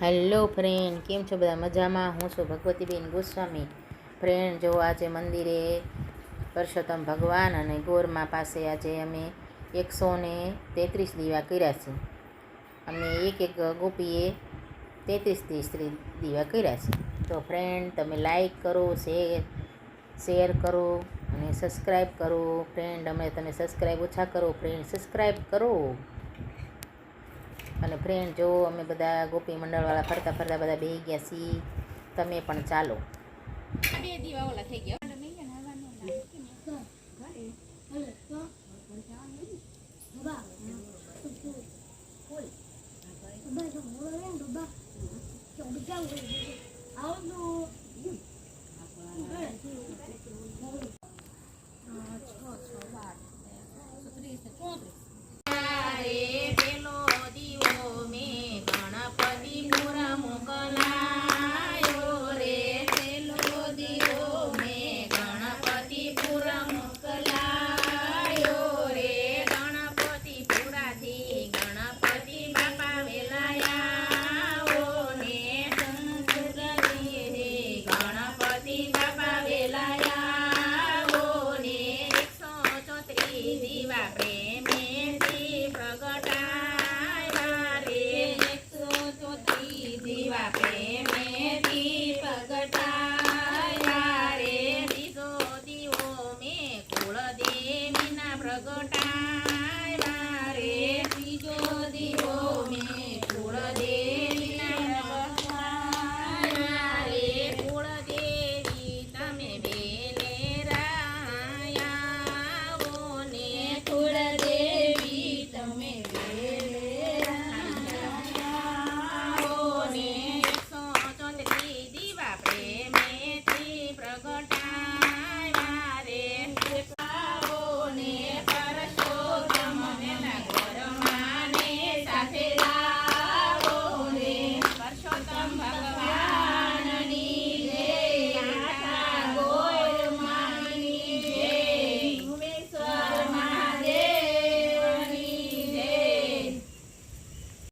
Hello friend, કેમ છો બધા? મજામાં? હું છું ભગવતીબેન ગોસ્વામી. ફ્રેન્ડ, જો આજે મંદિરે પરસોત્તમ ભગવાન અને ગોરમા પાસે આજે અમે 133 દીવા કર્યા છે. અમે એક ગોપીએ 33 દીવા કર્યા છે. તો ફ્રેન્ડ, તમે લાઈક કરો, શેર કરો અને સબસ્ક્રાઈબ કરો. ફ્રેન્ડ, અમે તમે સબસ્ક્રાઈબ ઓછા કરો. ફ્રેન્ડ, સબસ્ક્રાઈબ કરો. અને ફ્રેન્ડ, જો અમે બધા ગોપી મંડળવાળા ફરતા ફરતા બધા બેસી ગયા છીએ. તમે પણ ચાલો. બે દીવા ઓલા થઈ ગયા.